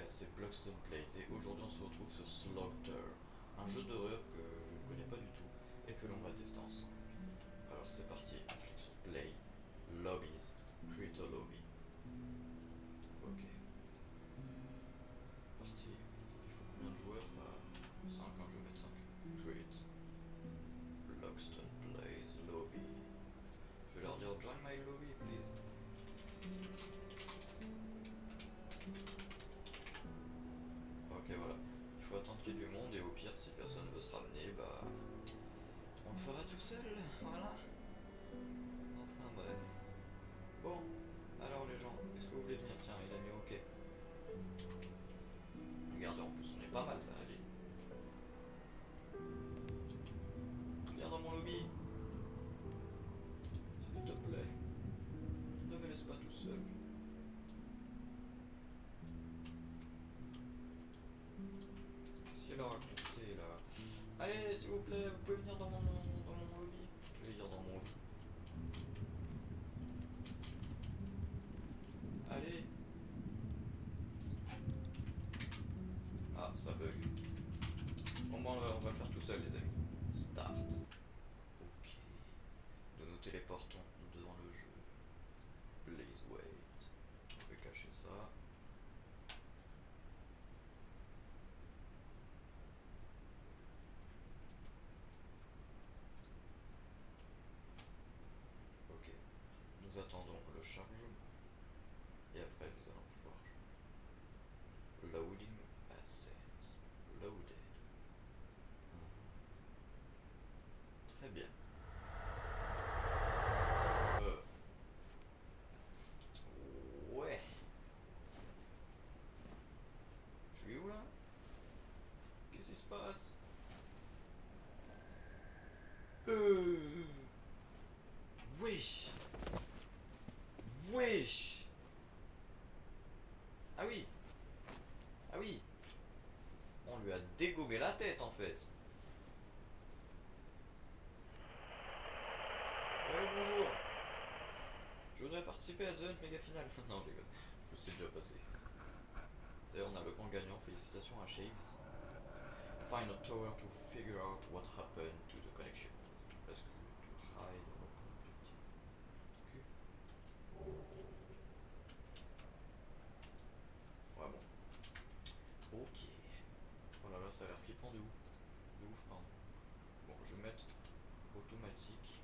c'est Bloxton Place et aujourd'hui on se retrouve sur Slaughter, un jeu d'horreur que je ne connais pas du tout et que l'on va tester ensemble. Alors c'est parti, on clique sur Play, Lobbies, Create a Lobby. Ok, parti. Il faut combien de joueurs? Bah 5, hein, je vais mettre 5. Create, Bloxton Place, Lobby. Je vais leur dire Join my lobby please. Ok voilà, il faut attendre qu'il y ait du monde et au pire si personne veut se ramener, bah on le fera tout seul, voilà. Enfin bref. Bon, alors les gens, est-ce que vous voulez venir? Tiens, il a mis ok. Regardez, en plus on est pas mal là, allez. Viens dans mon lobby, s'il te plaît. Ne me laisse pas tout seul. Qu'est-ce qu'il a raconté là? Allez, s'il vous plaît, vous pouvez venir dans mon lobby. Je vais dire dans mon lobby. Allez. Ah, ça bug. Bon, bah, on va le faire tout seul, les amis. Start. Ok. Nous nous téléportons devant le jeu. Please wait. On va cacher ça. Ok. Nous attendons le chargement. Et après, nous allons pouvoir jouer. Loading assets. Loaded. Très bien. Ouais. Je suis où là? Qu'est-ce qui se passe? Wesh. Wesh. Ah oui. Ah oui. On lui a dégommé la tête en fait. Allô, bonjour. Je voudrais participer à The Hunt Mega Final. Non, je rigole. Je sais déjà passé. D'ailleurs, on a le grand gagnant. Félicitations à Shaves. Find a tower to figure out what happened to the connection. Presque to hide open objective. Ok. Ouais, bon. Ok. Oh là là, ça a l'air flippant de ouf. De ouf, pardon. Bon, je vais mettre automatique.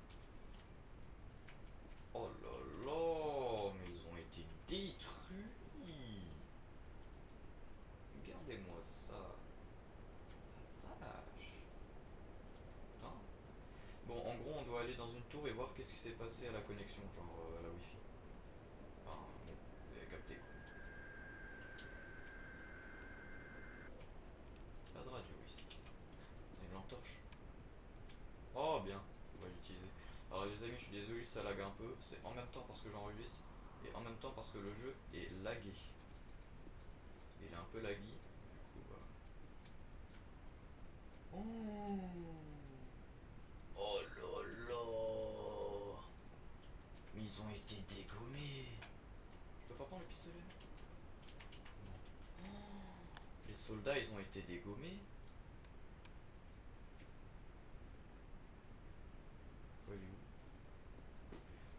Oh là là, mais ils ont été détruits. Regardez-moi ça. La vache. Putain. Bon, en gros, on doit aller dans une tour et voir qu'est-ce qui s'est passé à la connexion, genre à la Wi-Fi. Enfin, bon, vous avez capté quoi. Pas de radio ici. Une lampe torche. Oh, bien, on va l'utiliser. Alors, les amis, je suis désolé, ça lag un peu. C'est en même temps parce que j'enregistre et en même temps parce que le jeu est lagué. Il est un peu laggy. Du coup, bah. Oh, oh là là. Mais ils ont été dégommés. Je peux pas prendre le pistolet? Non. Les soldats, ils ont été dégommés. Quoi, il est où?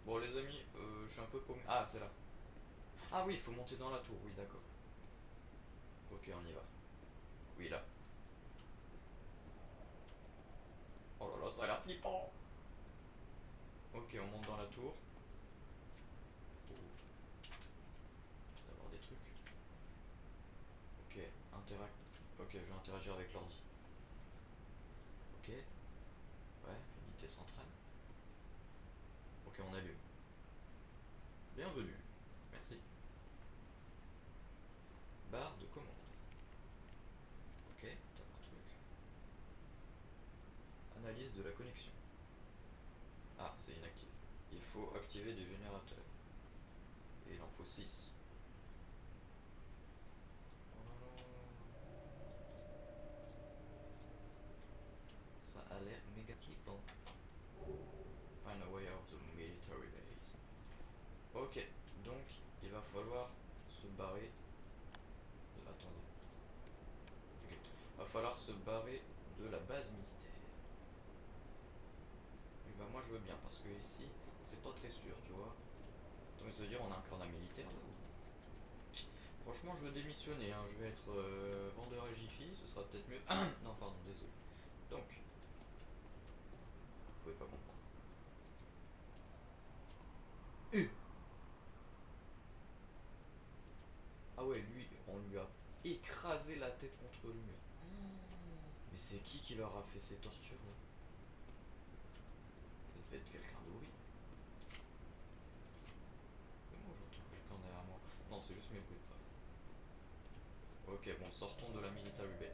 Bon, les amis, je suis un peu paumé. Ah, c'est là. Ah oui, il faut monter dans la tour. Oui, d'accord. Ok, on y va. Oui, là. Oh là là, ça a l'air flippant. Ok, on monte dans la tour. Oh. D'avoir des trucs. Ok, interact. Ok, je vais interagir avec l'ordi. Ok. Ouais, l'unité centrale. Ok, on allume. Bienvenue. Merci. Barre de commande. Ok, t'as un truc. Analyse de la connexion. Ah, c'est inactif. Il faut activer des générateurs. Et il en faut 6. Ça a l'air méga flippant. Find a way out of the military base. Ok, donc il va falloir se barrer. Attendez. falloir se barrer de la base militaire. Et bah moi je veux bien parce que ici c'est pas très sûr, tu vois. Attends, mais ça veut dire on a un corps militaire là ou... Franchement je veux démissionner, hein. Je vais être vendeur à Jiffy, ce sera peut-être mieux. Non pardon, désolé. Donc, vous pouvez pas comprendre. Ah ouais, lui, on lui a écrasé la tête contre le mur. Mais c'est qui leur a fait ces tortures là? Ça devait être quelqu'un d'horrible. Mais moi j'entends quelqu'un derrière moi. Non, c'est juste mes bruits de pas. Ok, bon, sortons de la military bay.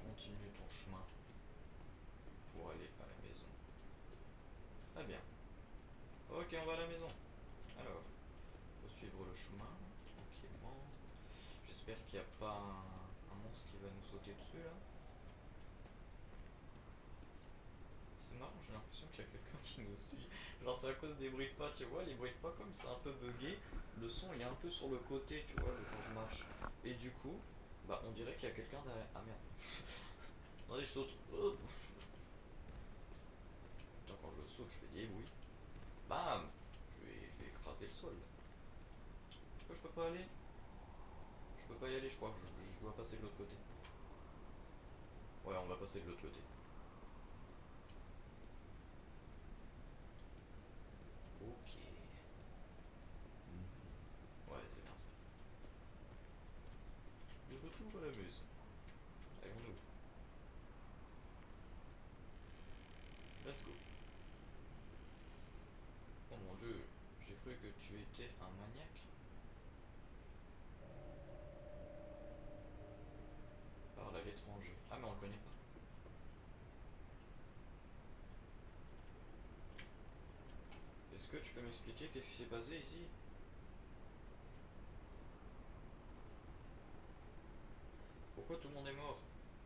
Continue ton chemin pour aller à la maison. Très bien. Ok, on va à la maison. Alors, faut suivre le chemin tranquillement. J'espère qu'il n'y a pas un monstre qui va nous sauter dessus là. C'est marrant, j'ai l'impression qu'il y a quelqu'un qui nous suit. Genre c'est à cause des bruits de pas, tu vois, les bruits de pas comme c'est un peu bugué, le son il est un peu sur le côté, tu vois, quand je marche. Et du coup, bah on dirait qu'il y a quelqu'un derrière. Ah merde. Attendez, je saute. Oh. Putain, quand je saute, je fais des bruits. Bam. Je vais écraser le sol. Pourquoi je peux pas aller? Je peux pas y aller, je crois. Je dois passer de l'autre côté. Ouais, on va passer de l'autre côté. Ok. Mhm. Ouais, c'est bien ça. De retour à la maison. Allez, on ouvre. Let's go. Oh mon dieu, j'ai cru que tu étais un maniaque. Parle à l'étranger. Ah mais on le connaît pas. Est-ce que tu peux m'expliquer qu'est-ce qui s'est passé ici? Pourquoi tout le monde est mort?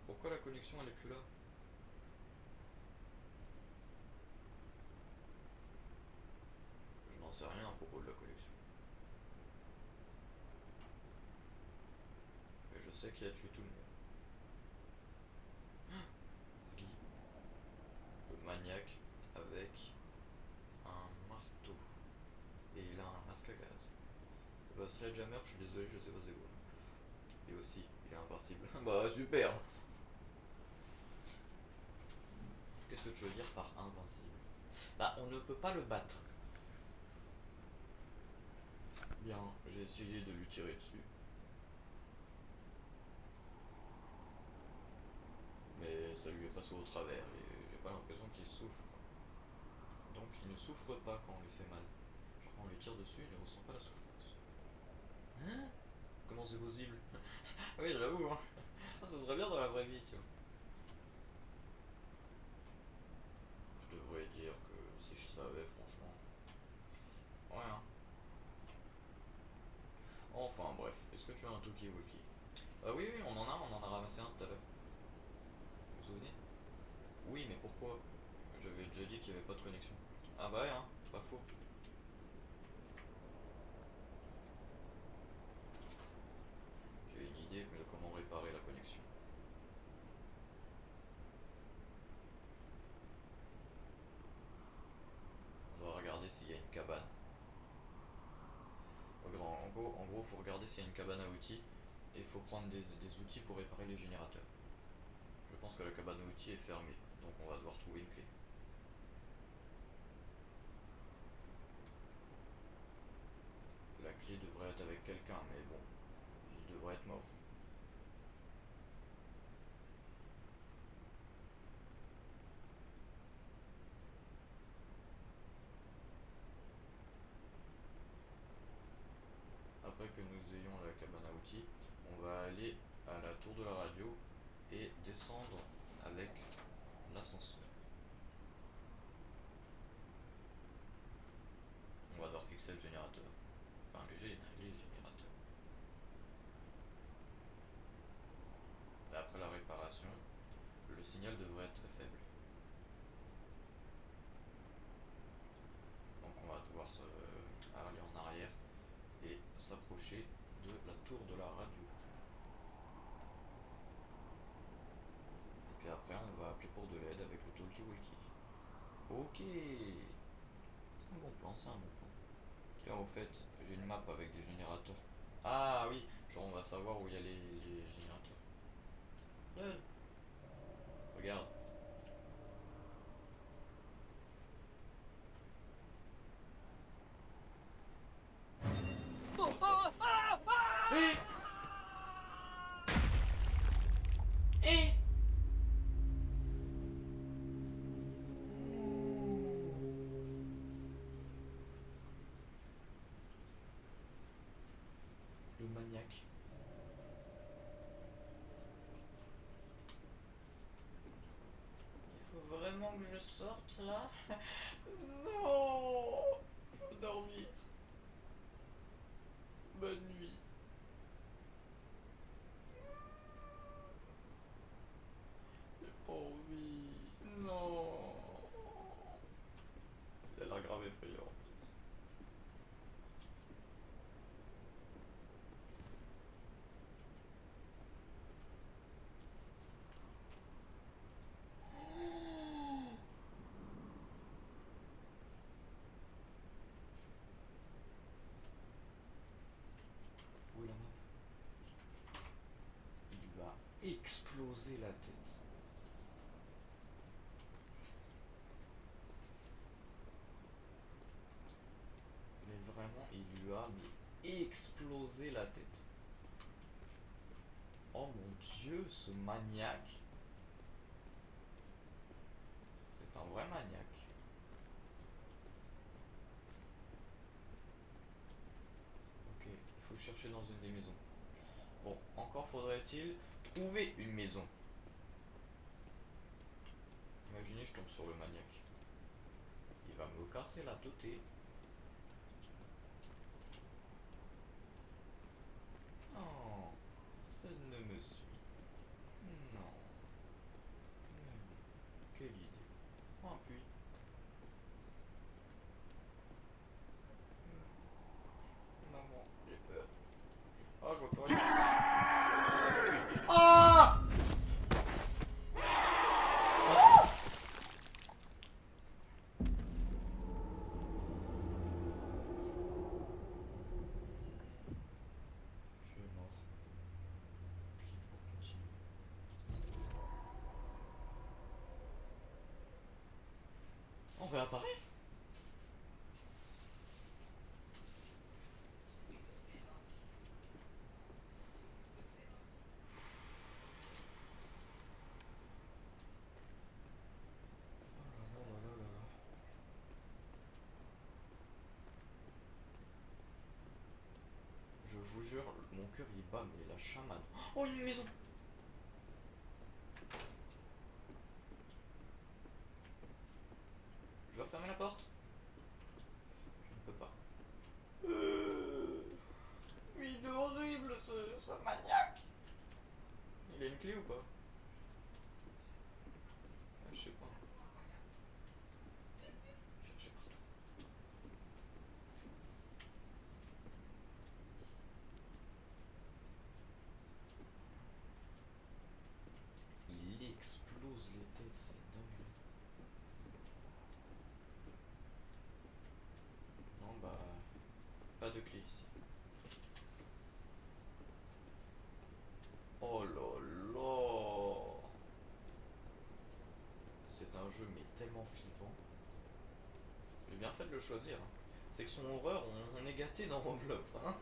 Pourquoi la connexion elle est plus là? Je n'en sais rien à propos de la connexion. Mais je sais qui a tué tout le monde. Guy, le maniaque avec un marteau. Et il a un masque à gaz. Bah Sledgehammer, je suis désolé, je sais pas c'est quoi. Et aussi, il est invincible. Bah super. Qu'est-ce que tu veux dire par invincible? Bah on ne peut pas le battre. Bien, j'ai essayé de lui tirer dessus. Mais ça lui est passé au travers et j'ai pas l'impression qu'il souffre. Donc il ne souffre pas quand on lui fait mal. Genre quand on lui tire dessus, il ne ressent pas la souffrance. Hein? Comment c'est possible? Oui, j'avoue, hein. Ah, ça serait bien dans la vraie vie, tu vois. Je devrais dire que si je savais, franchement. Ouais, hein. Enfin, bref. Est-ce que tu as un Toki-Woki? Oui, oui, on en a ramassé un tout à l'heure. Vous vous souvenez? Oui, mais pourquoi? J'avais déjà dit qu'il n'y avait pas de connexion. Ah bah ouais, hein, pas faux. J'ai une idée de comment réparer la connexion. On doit regarder s'il y a une cabane. En gros, faut regarder s'il y a une cabane à outils et il faut prendre des outils pour réparer les générateurs. Je pense que la cabane à outils est fermée, donc on va devoir trouver une clé. La clé devrait être avec quelqu'un, mais bon, il devrait être mort. Après que nous ayons la cabane à outils, on va aller à la tour de la radio et descendre avec l'ascenseur. On va devoir fixer le générateur. Enfin, les générateurs. Et après la réparation, le signal devrait être très faible. Donc on va devoir aller en arrière et s'approcher de la tour de la radio. Puis après, on va appeler pour de l'aide avec le talkie-walkie. Ok. C'est un bon plan, c'est un bon plan. Tiens, au fait, j'ai une map avec des générateurs. Ah oui, genre on va savoir où il y a les générateurs. Regarde. Eh Eh Le maniaque. Il faut vraiment que je sorte là. Non. Je veux dormir. Bonne nuit. J'ai pas envie. Non. Il a l'air grave effrayant en plus. Où est la map? Il lui a explosé la tête. Mais vraiment, il lui a explosé la tête. Oh mon dieu, ce maniaque. C'est un vrai maniaque. Ok, il faut chercher dans une des maisons. Bon, encore faudrait-il trouver une maison. Imaginez, je tombe sur le maniaque. Il va me casser la tête. Non, ça ne me suit. Non. Quelle idée. Oh, un puits. Maman, j'ai peur. Oh, je vois plus rien. Ah! Je suis mort. Clique pour continuer. On réapparaît? Oh là là là là là. Je vous jure, mon cœur il bat, mais la chamade. Oh, une maison! Je dois fermer la porte. Je ne peux pas. Mais il est horrible ce maniaque. Il a une clé ou pas? Je sais pas. Chercher partout. Il explose les têtes, c'est dingue. Non bah, pas de clé ici. Oh là là. C'est un jeu mais tellement flippant. J'ai bien fait de le choisir. C'est que son horreur, on est gâté dans Roblox, hein.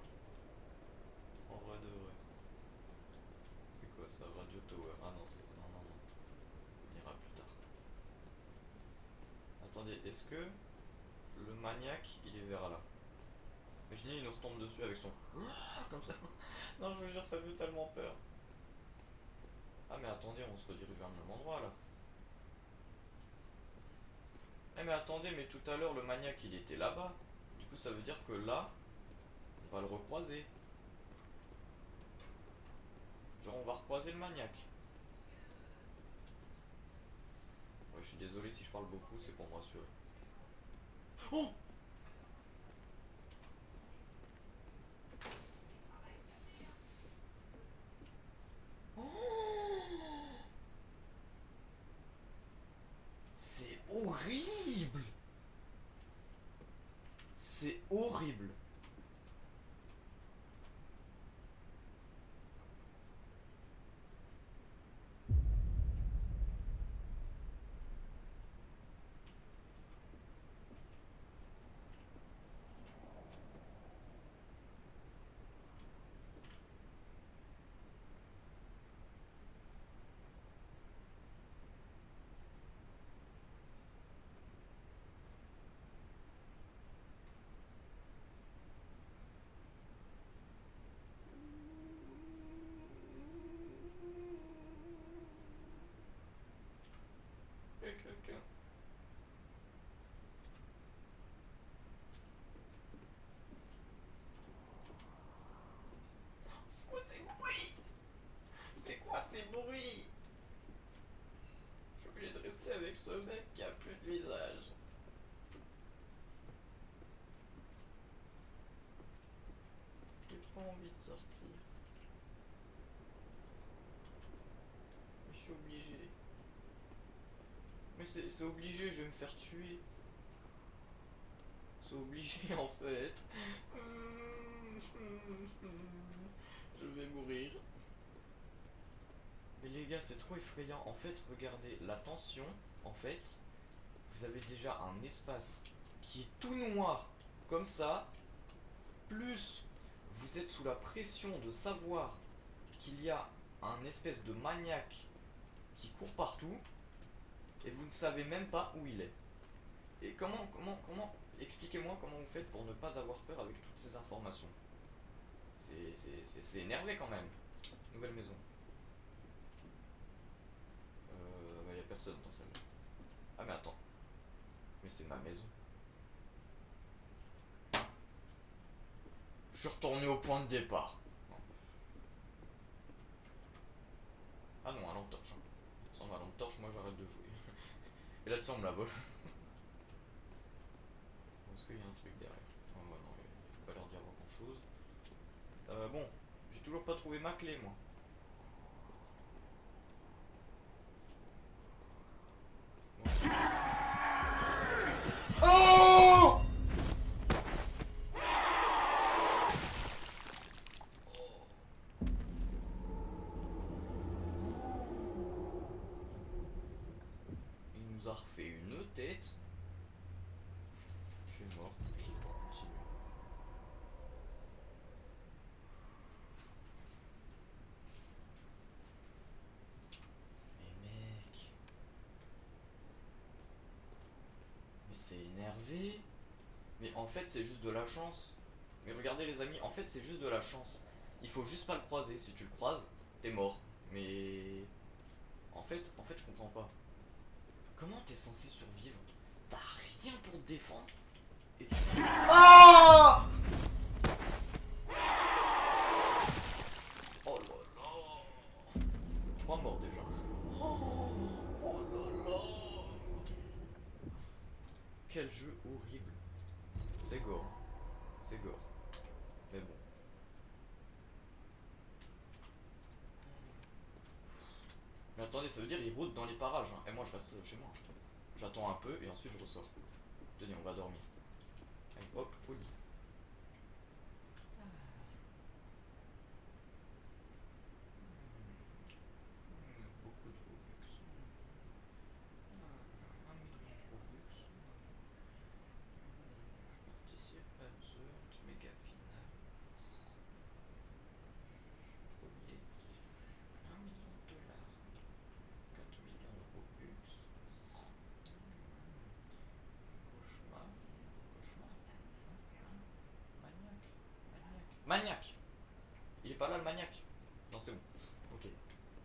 En vrai de vrai. C'est quoi ça? Radio Tower. Ah non, c'est... Non, non, non. On ira plus tard. Attendez, est-ce que le maniaque, il est vers là? Imaginez, il nous retombe dessus avec son... Comme ça. Non, je vous jure, ça fait tellement peur. Ah mais attendez, on se redirige vers le même endroit là. Eh mais attendez, mais tout à l'heure le maniaque il était là-bas. Du coup ça veut dire que là, on va le recroiser. Genre on va recroiser le maniaque. Ouais, je suis désolé si je parle beaucoup, c'est pour me rassurer. Oh! Oh! Ce mec qui a plus de visage. J'ai pas envie de sortir. Mais je suis obligé. Mais c'est obligé, je vais me faire tuer. C'est obligé en fait. Je vais mourir. Mais les gars, c'est trop effrayant. En fait, regardez, la tension, en fait, vous avez déjà un espace qui est tout noir, comme ça, plus vous êtes sous la pression de savoir qu'il y a un espèce de maniaque qui court partout, et vous ne savez même pas où il est. Et expliquez-moi comment vous faites pour ne pas avoir peur avec toutes ces informations. C'est énervé quand même. Nouvelle maison. Bah y a personne dans celle-là. Ah mais attends. Mais c'est ma maison. Je suis retourné au point de départ. Non. Ah non, à lampe torche. Hein. Sans ma lampe torche, moi j'arrête de jouer. Et là, tu sais, on me la vole. Est-ce qu'il y a un truc derrière? Oh, bah non, il n'y a pas l'air d'y avoir grand chose. Bon, j'ai toujours pas trouvé ma clé, moi. Oh! Il nous a refait une tête. Je suis mort. Continue. Mais mec. Mais c'est énervé. Mais en fait, c'est juste de la chance. Mais regardez les amis, en fait, c'est juste de la chance. Il faut juste pas le croiser. Si tu le croises, t'es mort. Mais en fait, je comprends pas. Comment t'es censé survivre? T'as rien pour te défendre et tu... Ah! Oh là là. 3 morts déjà. Oh là là. Quel jeu horrible. C'est gore. C'est gore. Mais bon. Mais attendez, ça veut dire il rôde dans les parages. Hein. Et moi je reste chez moi. J'attends un peu et ensuite je ressors. Tenez, on va dormir. Allez, hop, au lit. Beaucoup de Robux. 1 million de Robux. Je participe à The Méga Finale. Premier. 1 million de $. 4 millions de Robux. Cauchemar. Cauchemar. Maniaque. Maniaque. Maniaque. Il est pas là le maniaque. Non, c'est bon. Ok.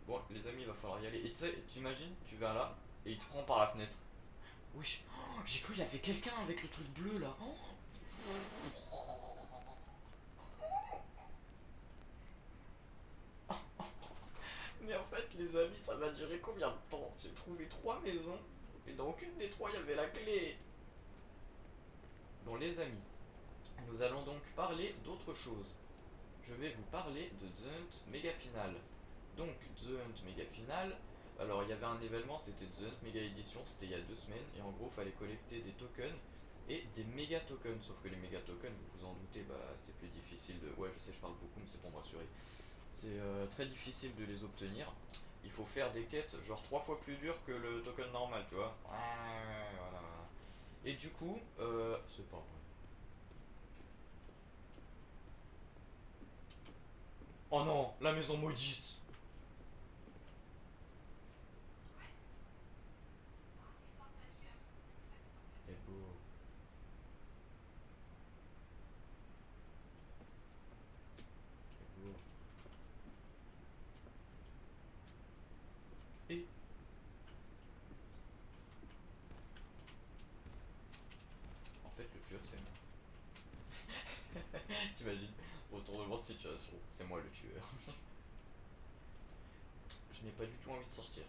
Bon, les amis, il va falloir y aller. Et tu sais, t'imagines, tu vas là et il te prend par la fenêtre. Oui, oh, j'ai cru qu'il y avait quelqu'un avec le truc bleu là. Oh. Mais en fait, les amis, ça va durer combien de temps? J'ai trouvé 3 maisons et dans aucune des 3 il y avait la clé. Bon, les amis, nous allons donc parler d'autre chose. Je vais vous parler de The Hunt Mega Final. Donc, The Hunt Mega Final, alors il y avait un événement, c'était The Hunt Mega Edition, c'était il y a 2 semaines, et en gros, il fallait collecter des tokens et des méga tokens. Sauf que les méga tokens, vous vous en doutez, bah, c'est plus difficile de. Ouais, je sais, je parle beaucoup, mais c'est pour me rassurer. C'est très difficile de les obtenir. Il faut faire des quêtes genre 3 fois plus dures que le token normal, tu vois. Ouais, voilà. Et du coup, c'est pas vrai. Oh non, la maison maudite. Et beau. Et beau. Et en fait, le tueur, c'est moi. T'imagines, retournement de situation, c'est moi le tueur. Je n'ai pas du tout envie de sortir.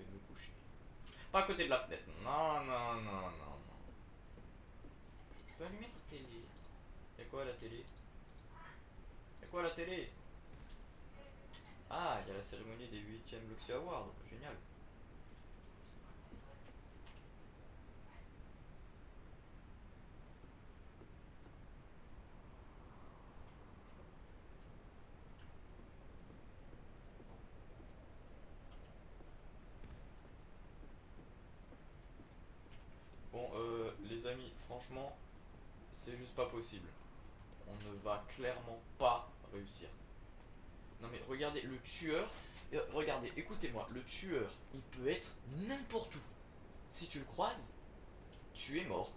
vais me coucher. Pas à côté de la fenêtre. Non, non, non, non, non. Tu peux allumer ta télé. Y'a quoi à la télé? Y'a quoi à la télé? Ah, il y a la cérémonie des 8e Luxy Awards. Génial. Bon, les amis, franchement, c'est juste pas possible. On ne va clairement pas réussir. Non mais regardez, le tueur, regardez, écoutez-moi, le tueur, il peut être n'importe où. Si tu le croises, tu es mort.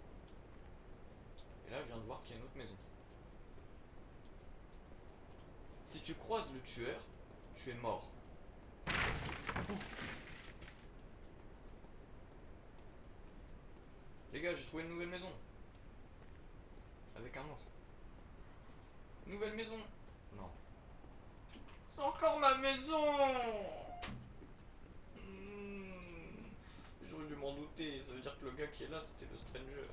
Et là, je viens de voir qu'il y a une autre maison. Si tu croises le tueur, tu es mort. Les gars, j'ai trouvé une nouvelle maison. Avec un mort. Nouvelle maison. Non. C'est encore ma maison. J'aurais dû m'en douter. Ça veut dire que le gars qui est là, c'était le stranger.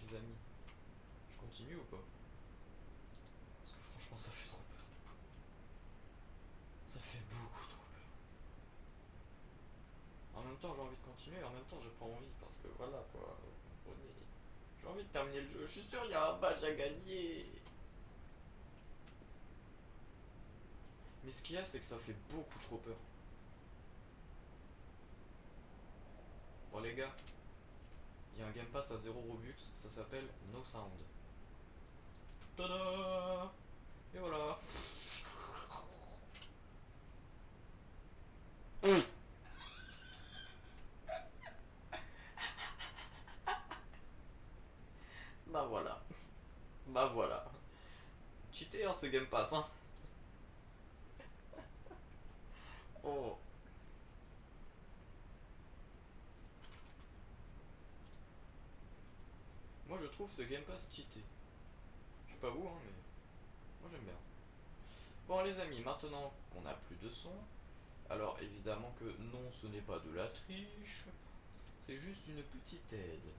Les amis, je continue ou pas? Parce que franchement, ça fait trop peur. Ça fait beaucoup trop peur. En même temps, j'ai envie de continuer, en même temps, j'ai pas envie parce que voilà quoi. J'ai envie de terminer le jeu. Je suis sûr, il y a un badge à gagner. Mais ce qu'il y a, c'est que ça fait beaucoup trop peur. Bon, les gars, il y a un Game Pass à 0 Robux, ça s'appelle No Sound. Tada! Et voilà. Bah voilà. Bah voilà. Cheaté hein, ce Game Pass, hein. Oh. Moi je trouve ce Game Pass cheaté. Je sais pas vous, hein, mais moi j'aime bien. Bon les amis, maintenant qu'on a plus de son, alors évidemment que non, ce n'est pas de la triche, c'est juste une petite aide.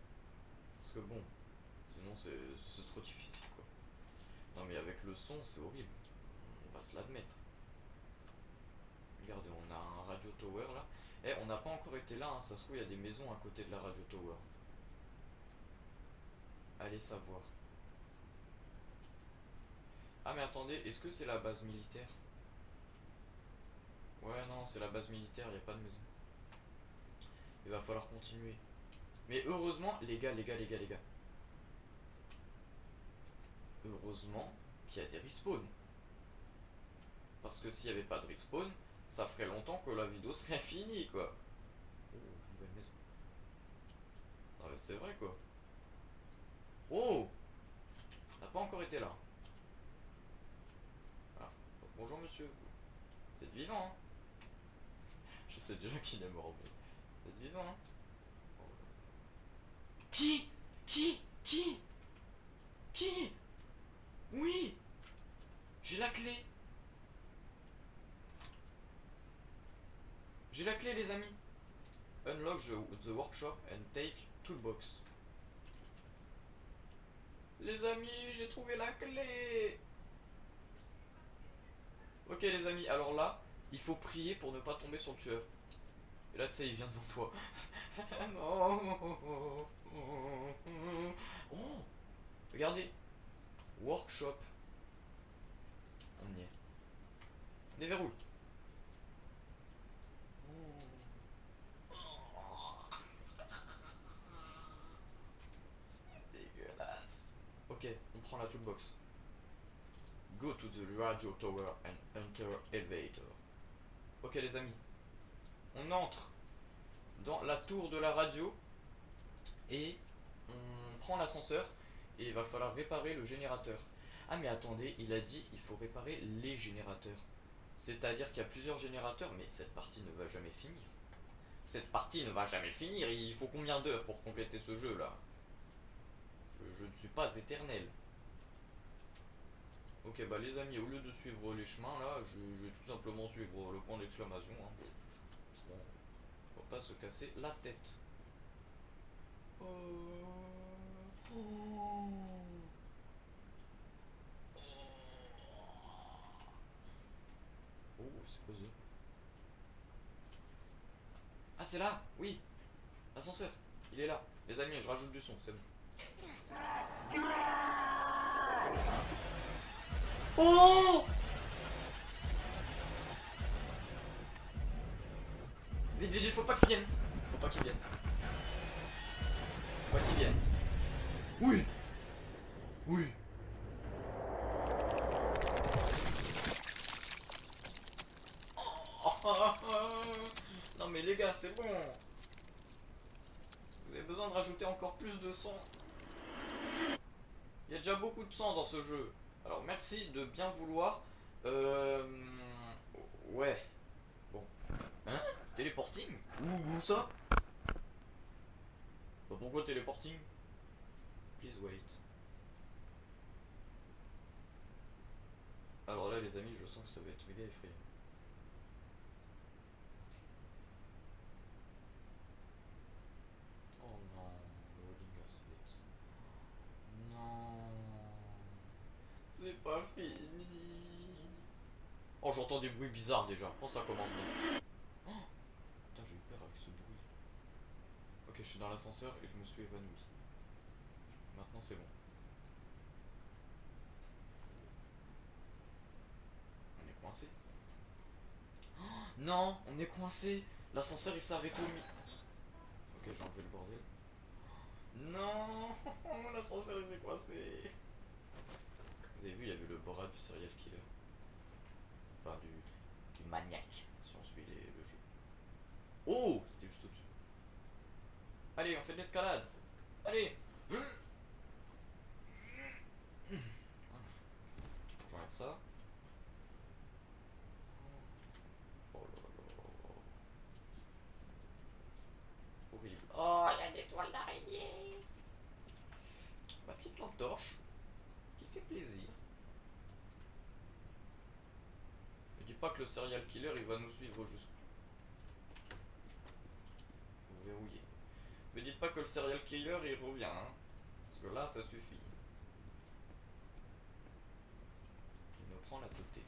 Parce que bon, sinon c'est trop difficile quoi. Non mais avec le son c'est horrible, on va se l'admettre. Regardez, on a un radio tower là. Eh, on n'a pas encore été là, hein. Ça se trouve il y a des maisons à côté de la radio tower. Allez savoir. Ah mais attendez, est-ce que c'est la base militaire? Ouais non, c'est la base militaire, il n'y a pas de maison. Il va falloir continuer. Mais heureusement, les gars, heureusement qu'il y a des respawns. Parce que s'il n'y avait pas de respawn, ça ferait longtemps que la vidéo serait finie quoi. Oh, nouvelle maison. Ah ouais, c'est vrai quoi. Oh, on n'a pas encore été là. Ah. Bonjour monsieur. Vous êtes vivant hein? Je sais déjà qu'il est mort mais... Vous êtes vivant hein? Qui? Qui? Qui? Oui! J'ai la clé! J'ai la clé les amis! Unlock the workshop and take toolbox. Les amis, j'ai trouvé la clé! Ok les amis, alors là, il faut prier pour ne pas tomber sur le tueur. Et là tu sais, il vient devant toi. Non! Oh! Regardez! Workshop. On y est. Déverrouille. Dégueulasse. Ok, on prend la toolbox. Go to the radio tower and enter elevator. Ok les amis, on entre dans la tour de la radio et on prend l'ascenseur et il va falloir réparer le générateur. Ah mais attendez, il a dit il faut réparer les générateurs. C'est-à-dire qu'il y a plusieurs générateurs, mais cette partie ne va jamais finir. Cette partie ne va jamais finir, il faut combien d'heures pour compléter ce jeu là? Je ne suis pas éternel. Ok, bah les amis, au lieu de suivre les chemins là, je vais tout simplement suivre le point d'exclamation. Hein. Bon, on va pas se casser la tête. Oh, c'est quoi ça? Ah, c'est là. Oui, l'ascenseur. Il est là. Les amis, je rajoute du son, c'est bon. Oh! Vite, vite, vite, faut pas qu'il vienne. Faut pas qu'il vienne. Faut pas qu'il vienne. Oui! Oui! Non mais les gars, c'est bon. Vous avez besoin de rajouter encore plus de sang. Il y a déjà beaucoup de sang dans ce jeu. Alors merci de bien vouloir. Euh... Ouais. Bon. Hein? Téléporting? Où ça? Bah pourquoi téléporting? Please wait. Alors là les amis, je sens que ça va être méga effrayant. Oh non, loading asset. Non. C'est pas fini. Oh, j'entends des bruits bizarres déjà. Oh, ça commence bien. Oh, putain, j'ai eu peur avec ce bruit. Ok, je suis dans l'ascenseur et je me suis évanoui. Maintenant, c'est bon. On est coincé. Oh, non, on est coincé. L'ascenseur il s'est arrêté au milieu. Ok, j'ai enlevé le bordel. Non, l'ascenseur il s'est coincé. Vous avez vu, il y avait le bras du serial killer. Enfin, du maniaque, si on suit le jeu. Oh, c'était juste au-dessus. Allez, on fait de l'escalade. Allez. J'enlève ça. Oh là là. Horrible. Oh, il y a des toiles d'araignée. Ma petite lampe torche qui fait plaisir. Ne dis pas que le serial killer il va nous suivre jusqu'au verrouillé. Me dites pas que le serial killer il revient, hein. Parce que là ça suffit. Il me prend la totée.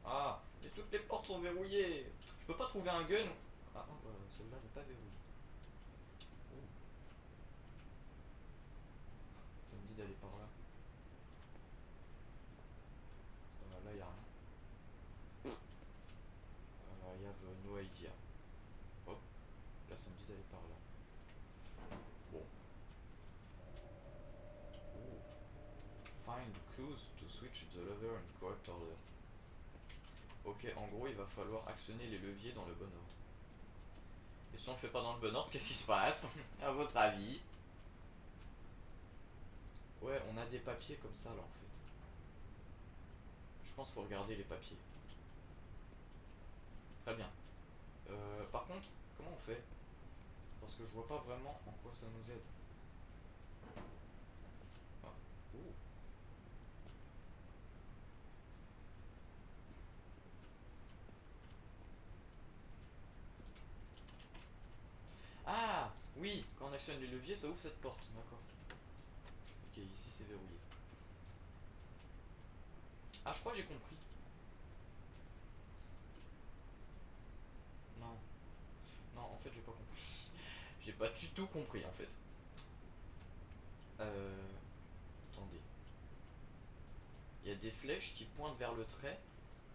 Ah, mais toutes les portes sont verrouillées. Je peux pas trouver un gun. Ah, celle-là n'est pas verrouillée. Oh, ça me dit d'aller par là. Là y a rien. I have no idea. Hop, là ça me dit d'aller par là. Bon. Oh. Find clues to switch the lever in correct order. Ok, en gros, il va falloir actionner les leviers dans le bon ordre. Et si on le fait pas dans le bon ordre, qu'est-ce qui se passe? À votre avis? Ouais, on a des papiers comme ça là en fait. Je pense qu'il faut regarder les papiers. Très bien. Par contre, comment on fait? Parce que je vois pas vraiment en quoi ça nous aide. Ah. Ouh. Ah oui, quand on actionne les leviers, ça ouvre cette porte, d'accord. Ok, ici c'est verrouillé. Ah, je crois que j'ai compris. Non, non, en fait j'ai pas compris. J'ai pas du tout compris en fait. Attendez. Il y a des flèches qui pointent vers le trait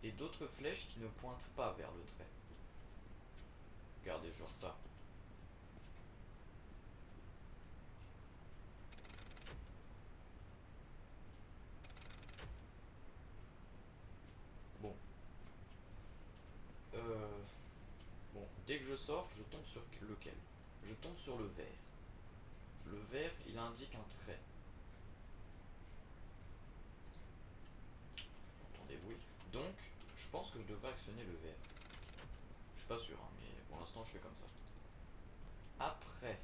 et d'autres flèches qui ne pointent pas vers le trait. Regardez, genre ça. Bon. Euh... Bon, dès que je sors, je tombe sur lequel? Je tombe sur le vert. Le vert, il indique un trait. J'entends des bruits. Donc, je pense que je devrais actionner le vert. Je suis pas sûr, hein, mais pour l'instant, je fais comme ça. Après,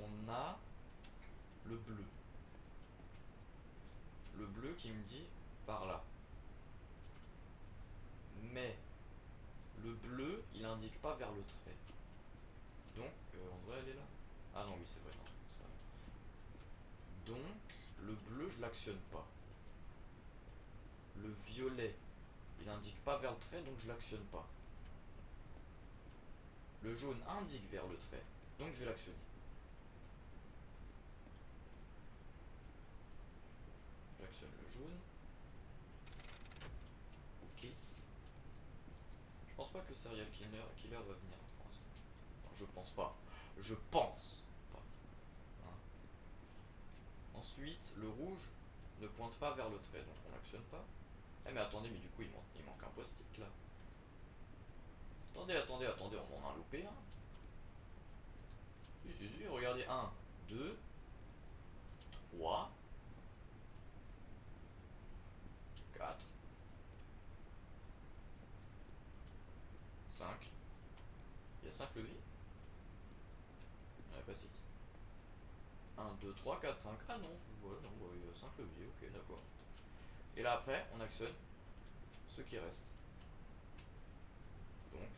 on a le bleu. Le bleu qui me dit par là. Mais le bleu, il indique pas vers le trait. Donc, on devrait aller là. Ah non, oui, c'est vrai. Non, c'est vrai. Donc, le bleu, je l'actionne pas. Le violet, il indique pas vers le trait, donc je l'actionne pas. Le jaune indique vers le trait, donc je vais l'actionner. J'actionne le jaune. Ok. Je pense pas que le serial killer va venir pour l'instant. Enfin, je pense pas. Je pense pas. Hein. Ensuite, le rouge ne pointe pas vers le trait, donc on l'actionne pas. Eh mais attendez, mais du coup il manque un post-it là. Attendez, on en a loupé un. Si, regardez, 1, 2, 3, 4, 5. Il y a 5 leviers. Il n'y en a pas 6. 1, 2, 3, 4, 5. Ah non, ouais, non, ouais, il y a 5 leviers, ok, d'accord. Et là après, on actionne ce qui reste. Donc,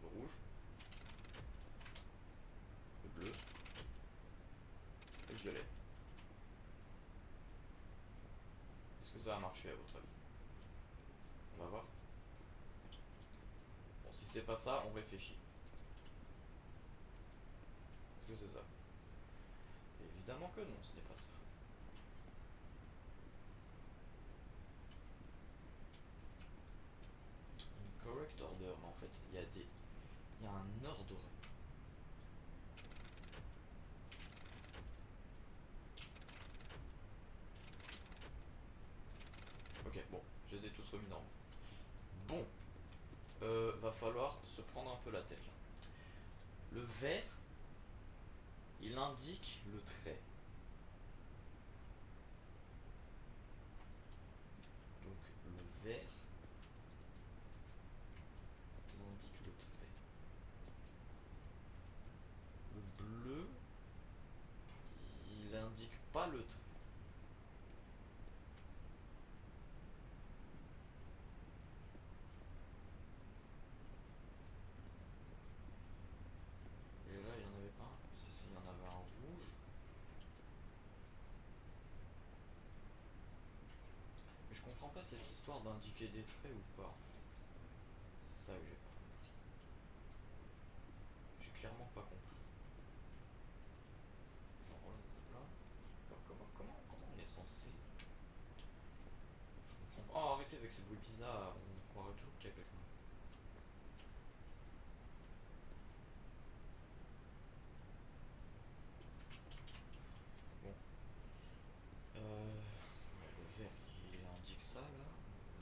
le rouge, le bleu et le violet. Est-ce que ça a marché à votre avis? On va voir. Bon, si c'est pas ça, on réfléchit. Est-ce que c'est ça? Évidemment que non, ce n'est pas ça. Correct order, mais en fait, il y a un ordre. Ok, bon, je les ai tous remis normaux. Bon, va falloir se prendre un peu la tête là. Le vert, il indique le trait. Donc le vert, il indique le trait. Le bleu, il indique pas le trait. Et là, il y en avait pas un. Si, il y en avait un rouge. Mais je comprends pas cette histoire d'indiquer des traits ou pas en fait. C'est ça que j'ai pas compris. J'ai clairement pas compris. Genre là, comment on est censé. Je comprends pas. Oh, arrêtez avec ces bruits bizarres, on croirait toujours qu'il y a quelqu'un. Bon. Ouais, le vert, il indique ça là,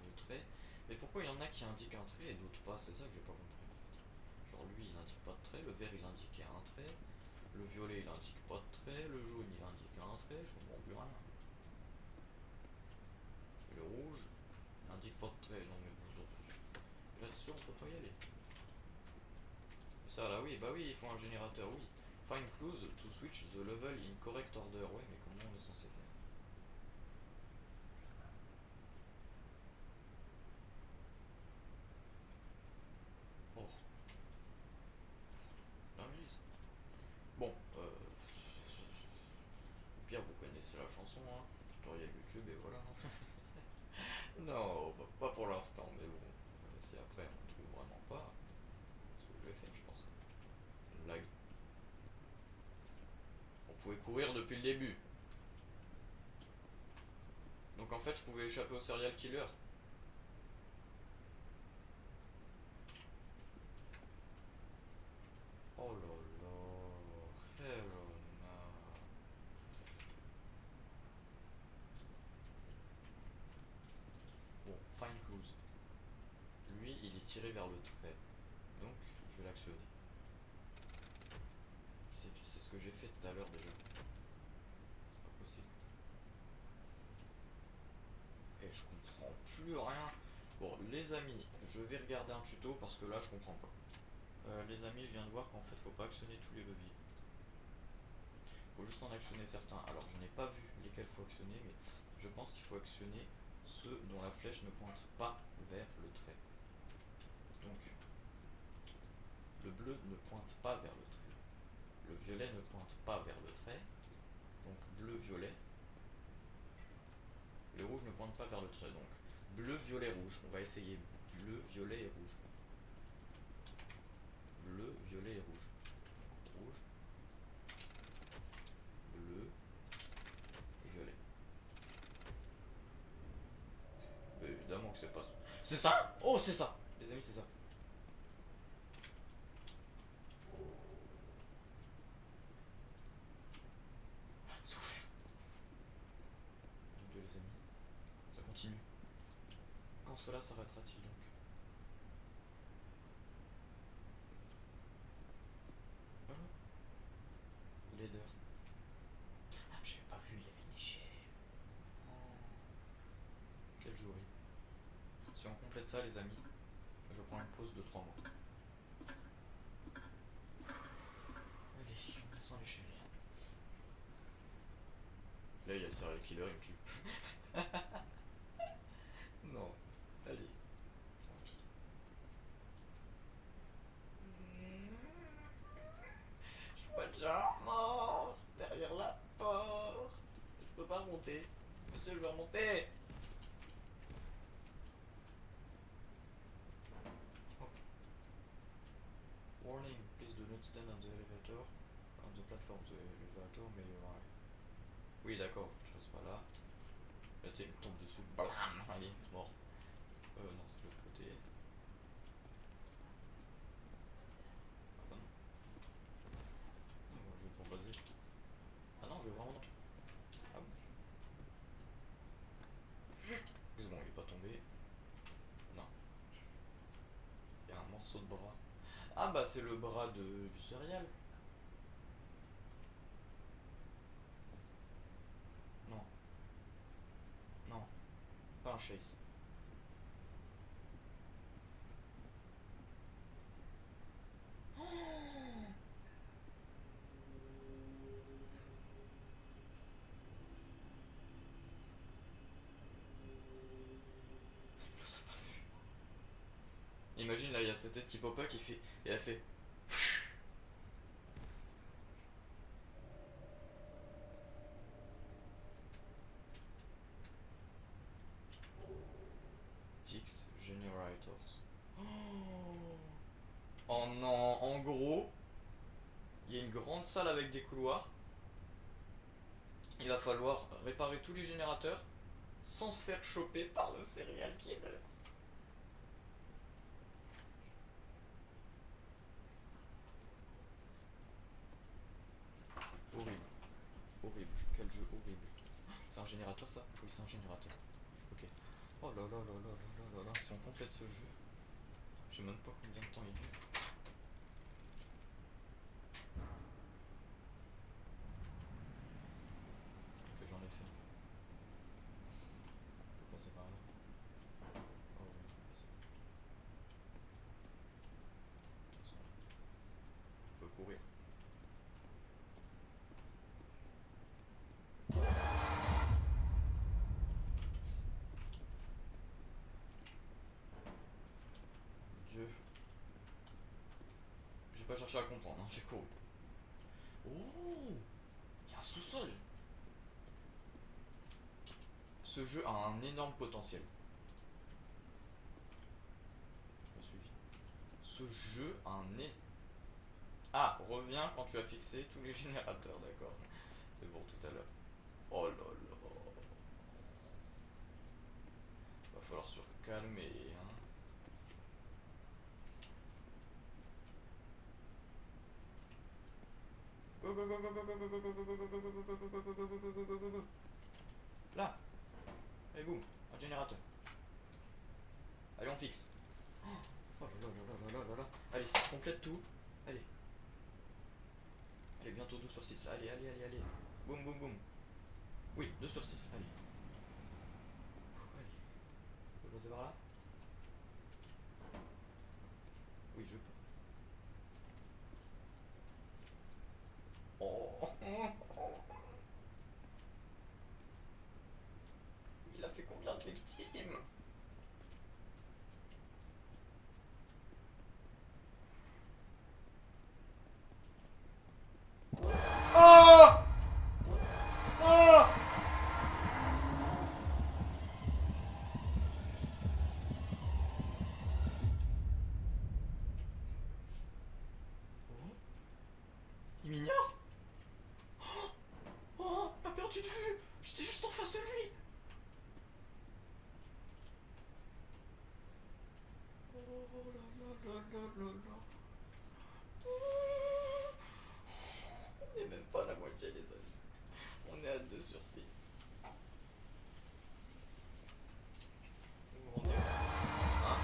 le trait. Mais pourquoi il y en a qui indiquent un trait et d'autres pas? C'est ça que j'ai pas compris en fait. Genre lui il indique pas de trait, le vert il indiquait un trait, le violet il indique pas de trait, le jaune il indique un trait, je comprends plus rien. Et le rouge il indique pas de trait, non mais vous autres. Là-dessus on peut pas y aller. Et ça là oui, bah oui, il faut un générateur, oui. Find clues to switch the level in correct order. Ouais mais comment on est censé faire? Oh, là oui. Bon, au pire, vous connaissez la chanson, hein. Tutoriel YouTube et voilà. Non, pas pour l'instant, mais bon. Si après on trouve vraiment pas, c'est ce que je vais faire, je pense. C'est une blague. On pouvait courir depuis le début. Donc en fait, je pouvais échapper au serial killer. Oh là là. Helena. Bon, find clues. Lui, il est tiré vers le trait. Donc, je vais l'actionner. C'est ce que j'ai fait tout à l'heure déjà. C'est pas possible. Et je comprends plus rien. Bon, les amis, je vais regarder un tuto parce que là, je comprends pas. Les amis, je viens de voir qu'en fait, faut pas actionner tous les leviers. faut juste en actionner certains. Alors je n'ai pas vu lesquels faut actionner, mais je pense qu'il faut actionner ceux dont la flèche ne pointe pas vers le trait. Donc le bleu ne pointe pas vers le trait. Le violet ne pointe pas vers le trait. Donc bleu, violet. Le rouge ne pointe pas vers le trait. Donc bleu, violet, rouge. On va essayer bleu, violet et rouge. Bleu, violet et rouge. Rouge, bleu, violet. Mais évidemment que c'est pas ça. C'est ça. Oh, c'est ça. Les amis, c'est ça. C'est ouvert. Mon dieu, les amis. Ça continue. Quand cela s'arrêtera-t-il donc? Leader. Ah, j'ai pas vu, il y avait une échelle. Oh, quelle jouerie. Si on complète ça, les amis, je prends une pause de 3 mois. Allez, on descend l'échelle. Là, il y a le serial killer, il me tue. Non, allez, tranquille. Je suis pas déjà mort derrière la porte. Je peux pas remonter. Monsieur, je veux remonter. Oh. Warning, please do not stand on the elevator. On the platform, the elevator may arrive. Oui, d'accord, je reste pas là. Là, tu sais, il me tombe dessus. Blam. Allez, mort. Non, c'est de l'autre côté. Ah bah non. Non, je vais pour basique. Ah non, je veux vraiment non. Ah bon. C'est bon, il est pas tombé. Non. Il y a un morceau de bras. Ah bah c'est le bras du céréal. Non, non, pas un chase. Il nous a pas vu. Imagine là, il y a sa tête qui pop up qui fait. Et elle fait. Fix generators. Oh non, en gros, il y a une grande salle avec des couloirs. Il va falloir réparer tous les générateurs sans se faire choper par le serial killer. Horrible, horrible, quel jeu horrible. C'est un générateur ça? Oui, c'est un générateur. Ok. Oh là là là là là là là, si on complète ce jeu, je sais même pas combien de temps il dure. Ok, j'en ai fait. On peut passer par là. Oh oui, c'est bon. De toute façon, on peut courir. Dieu. J'ai pas cherché à comprendre, hein, j'ai couru. Oh, il y a un sous-sol. Ce jeu a un énorme potentiel. Pas suivi. Ce jeu a un é... Ah, reviens quand tu as fixé tous les générateurs, d'accord. C'est pour tout à l'heure. Oh là là. Va falloir se calmer, hein. Go go go go go go go go go go go go go go go go go go go go. Là. Allez boum, un générateur. Allez on fixe. Oh là là là là là là là. Allez, si je complète tout. Allez. Allez, bientôt 12 sur 6 là. Allez, allez, allez, allez. Boum boum boum. Oui, 2 sur 6, allez. Allez. Je peux passer par là? Oui, je peux. Oh. ultime. Oh! Oh! Il m'ignore. Oh, il m'a perdu de vue. J'étais juste en face de lui. Oh là là là là là là. On n'est même pas à la moitié, les amis. On est à 2 sur 6. Vous vous rendez compte? Hein?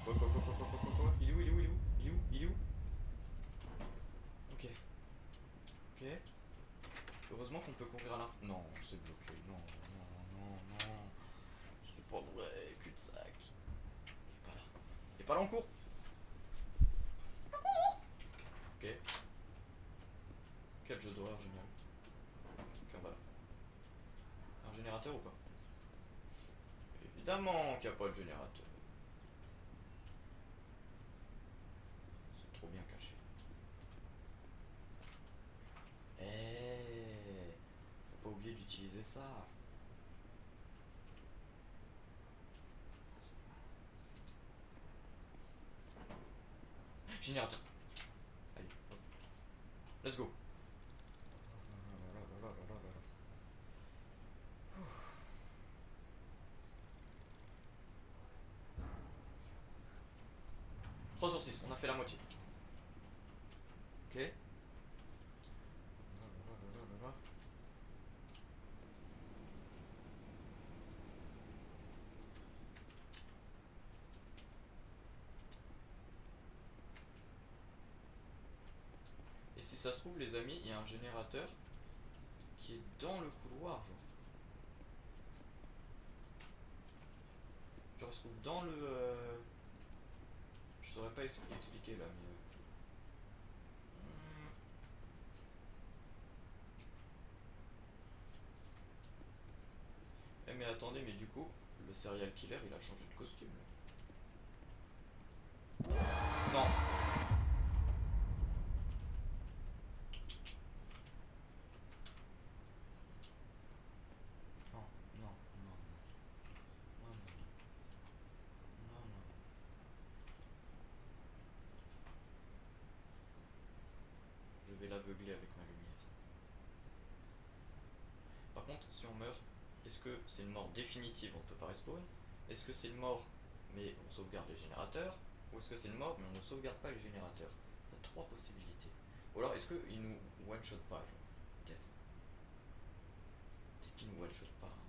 Quoi? Il est où? Il est où? Il est où? Il est où? Il est où? Ok. Ok. Heureusement qu'on peut courir à l'info. Non, c'est bloqué. Non, non, non, non. C'est pas vrai. Cul-de-sac. Il est pas là. Il est pas là en cours. Ok. Quel jeu d'horreur génial. Ok, voilà. Un générateur ou pas? Évidemment qu'il n'y a pas de générateur. C'est trop bien caché. Eh, faut pas oublier d'utiliser ça. Générateur. Allez, hop. Let's go. 3 sur 6, on a fait la moitié. Ok. Et si ça se trouve, les amis, il y a un générateur qui est dans le couloir, genre. Genre, il se trouve dans le... Je saurais pas expliquer là, mais... Eh mais attendez, mais du coup, le serial killer, il a changé de costume. Là. Non. Non, non, non, non, non, non, non. Je vais l'aveugler avec ma lumière. Par contre, si on meurt, est-ce que c'est une mort définitive, on ne peut pas respawn? Est-ce que c'est une mort, mais on sauvegarde les générateurs? Ou est-ce que c'est une mort, mais on ne sauvegarde pas les générateurs? Il y a 3 possibilités. Ou alors, est-ce qu'il nous one-shot pas, genre? Peut-être. Peut-être qu'il nous one-shot pas. Hein.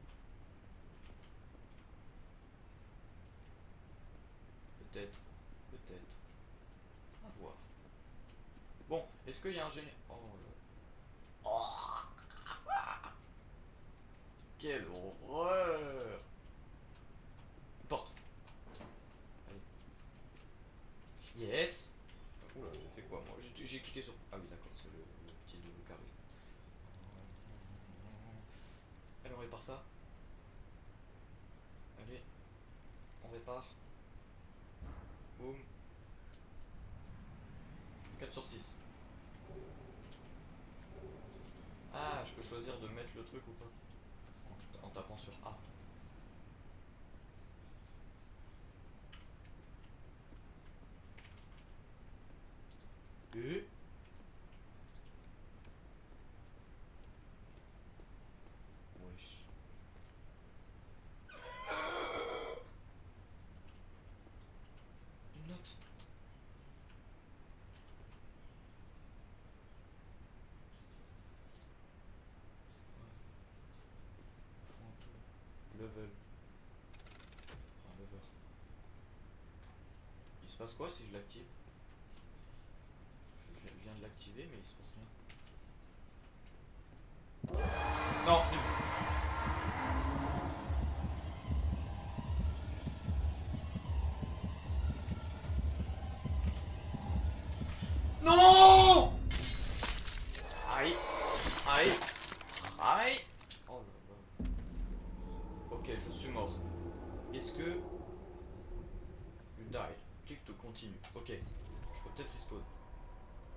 Peut-être. Peut-être. À voir. Bon, est-ce qu'il y a un géné... Oh là. Oh, quelle horreur! Porte. Allez. Yes! Oula, j'ai fait quoi moi? J'ai cliqué sur... Ah oui d'accord, c'est le petit double carré. Allez, on répare ça. Allez, on répare. Boum. 4 sur 6. Ah, je peux choisir de mettre le truc ou pas? En tapant sur A. Et... Wesh. Une note. Ouais, faut un peu. Level. Enfin, lever. Il se passe quoi si je l'active? Je viens de l'activer mais il se passe rien. Non, je l'ai vu. Non! Aïe. Aïe. Aïe. Oh là là. Clique to continue. Ok. Je peux peut-être respawn.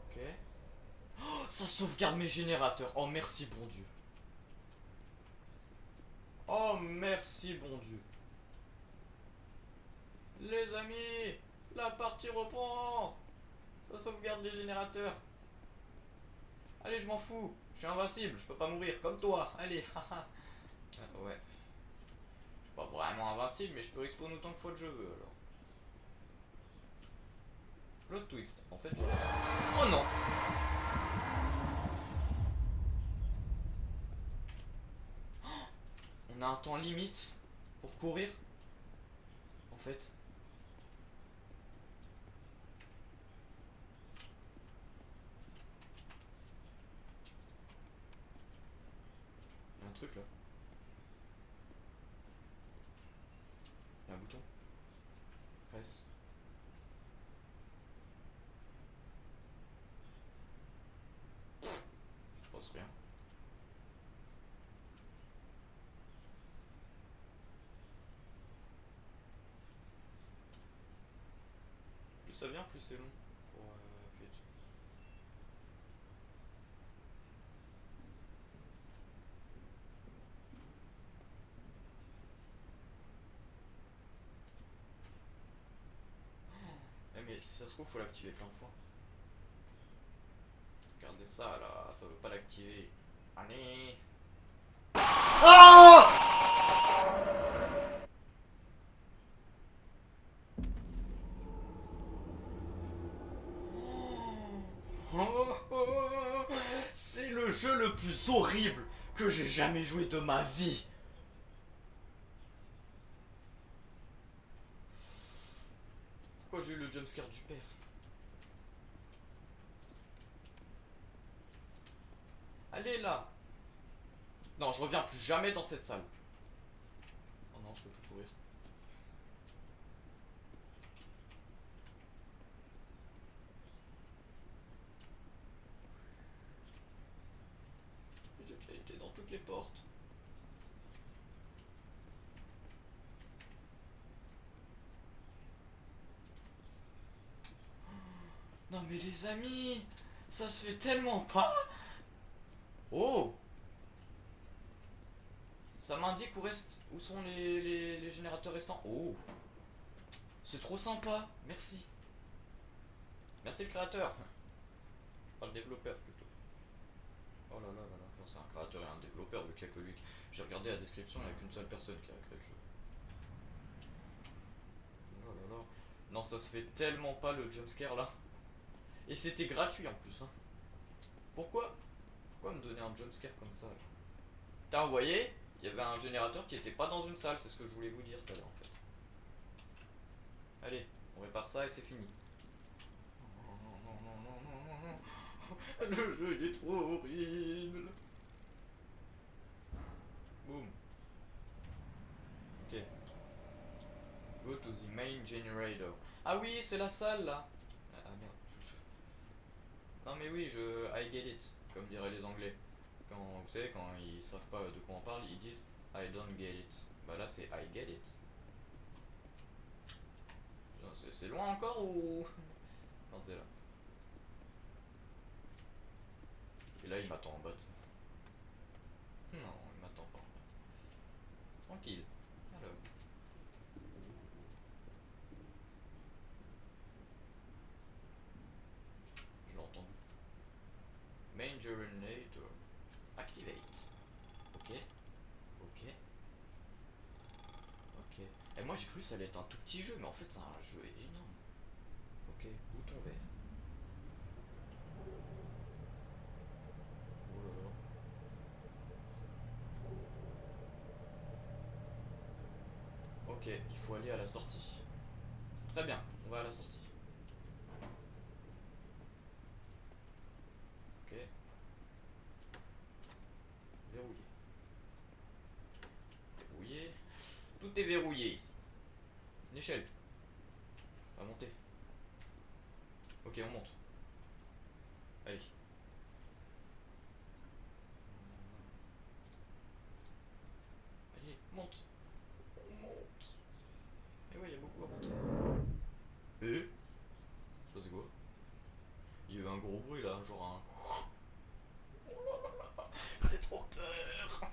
Ok. Oh, ça sauvegarde mes générateurs. Oh merci bon Dieu. Oh merci bon Dieu. Les amis, la partie reprend. Ça sauvegarde les générateurs. Allez, je m'en fous. Je suis invincible, je peux pas mourir comme toi. Allez, haha. Ouais. Je suis pas vraiment invincible, mais je peux respawn autant de fois que je veux alors. Plot twist. En fait, j'ai... Oh non. On a un temps limite pour courir. En fait. Il y a un truc là. Il y a un bouton. Presse. Je pense rien. Plus ça vient, plus c'est long pour appuyer dessus. Mais si ça se trouve, faut l'activer plein de fois. Regardez ça là, ça veut pas l'activer. Allez. Oh c'est le jeu le plus horrible que j'ai jamais joué de ma vie. Pourquoi j'ai eu le jumpscare du père? Allez là. Non, je reviens plus jamais dans cette salle. Oh non, je peux plus courir. J'ai déjà été dans toutes les portes. Non mais les amis, ça se fait tellement pas. Oh, ça m'indique où sont les générateurs restants. Oh, c'est trop sympa, merci. Merci le créateur. Enfin le développeur plutôt. Oh là là là là, genre c'est un créateur et un développeur vu qu'il n'y a que lui. J'ai regardé la description, il n'y a qu'une seule personne qui a créé le jeu. Oh là là. Non, ça se fait tellement pas le jumpscare là. Et c'était gratuit en plus. Hein. Pourquoi me donner un jumpscare comme ça là? Putain, vous voyez, il y avait un générateur qui était pas dans une salle, c'est ce que je voulais vous dire tout à l'heure en fait. Allez, on répare ça et c'est fini. Le jeu il est trop horrible. Boum. Ok. Go to the main generator. Ah oui, c'est la salle là. Ah merde. Non mais oui, I get it, comme diraient les anglais. Quand, vous savez, quand ils savent pas de quoi on parle, ils disent I don't get it. Bah là c'est I get it. C'est loin encore ou... Non, c'est là. Et là il m'attend en bot. Non, il m'attend pas en bot. Tranquille. Alors. Je l'ai entendu. Main generator. Activate. Ok. Ok. Ok. Et moi j'ai cru que ça allait être un tout petit jeu, mais en fait c'est un jeu énorme. Ok. Bouton vert. Oh là là. Ok, il faut aller à la sortie. Très bien, on va à la sortie. Ok. Verrouillé. Verrouillé. Tout est verrouillé ici. Une échelle. On va monter. Ok, on monte. Allez. Allez, monte. On monte. Et ouais, il y a beaucoup à monter. bruit là, genre un. J'ai trop peur.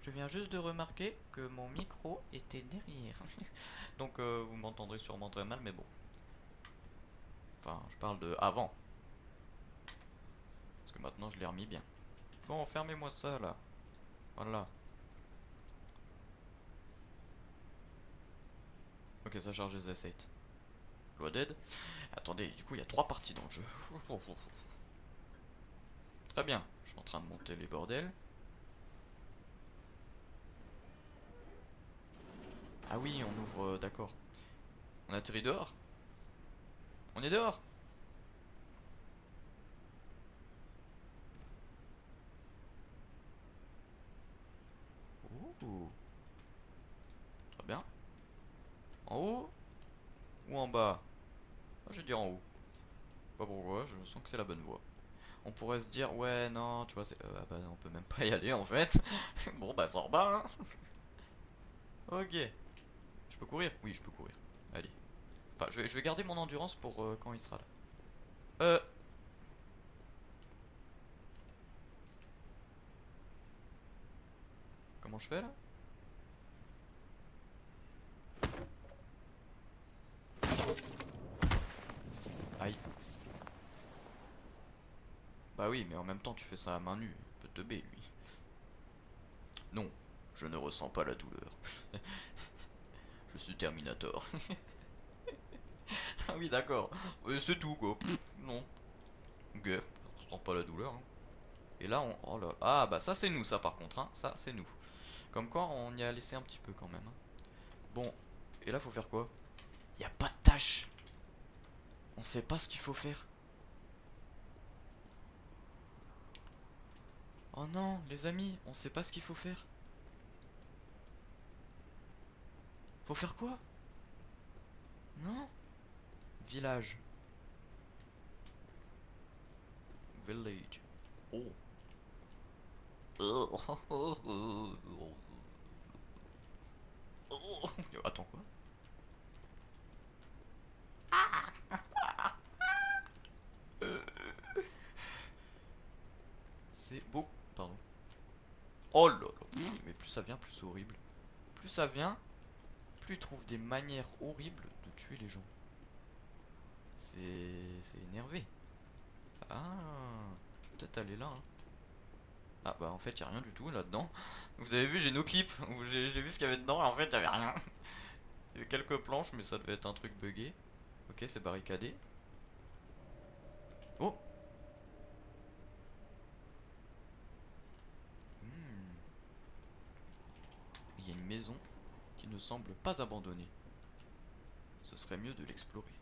Je viens juste de remarquer que mon micro était derrière. Donc vous m'entendrez sûrement très mal, mais bon. Enfin, je parle de avant. Parce que maintenant je l'ai remis bien. Bon, fermez-moi ça là. Voilà. Ok, ça charge les assets. Loaded. Attendez, du coup il y a 3 parties dans le jeu. Très bien, je suis en train de monter les bordels. Ah oui, on ouvre, d'accord. On atterrit dehors. On est dehors. Ouh. Très bien. En haut ou en bas? Ah, je vais dire en haut. Pas pourquoi, je sens que c'est la bonne voie. On pourrait se dire, ouais, non, tu vois, c'est. Ah bah, on peut même pas y aller en fait. Bon, bah, sors bas, hein. Ok. Je peux courir? Oui, je peux courir. Allez. Enfin, je vais garder mon endurance pour quand il sera là. Euh. Comment je fais là? Aïe. Bah oui, mais en même temps, tu fais ça à main nue. Il peut te B, lui. Non, je ne ressens pas la douleur. Je suis Terminator. Ah oui, d'accord. C'est tout, quoi. Non. Ok, je ressens pas la douleur, hein. Et là, on. Oh là. Ah, bah ça, c'est nous, ça, par contre, hein. Ça, c'est nous. Comme quoi, on y a laissé un petit peu quand même, hein. Bon. Et là, faut faire quoi? Y a pas de tâche. On sait pas ce qu'il faut faire. Oh non, les amis, on sait pas ce qu'il faut faire. Faut faire quoi? Non? Village. Village. Oh. Attends, quoi? C'est beau. Pardon. Oh là là. Mais plus ça vient, plus c'est horrible. Plus ça vient, plus il trouve des manières horribles de tuer les gens. C'est énervé. Ah. Peut-être aller là, hein. Ah bah en fait y a rien du tout là-dedans. Vous avez vu, j'ai nos clips. J'ai vu ce qu'il y avait dedans et en fait y avait rien. Il y avait quelques planches mais ça devait être un truc buggé. Ok, c'est barricadé. Oh. Hmm. Il y a une maison qui ne semble pas abandonnée. Ce serait mieux de l'explorer.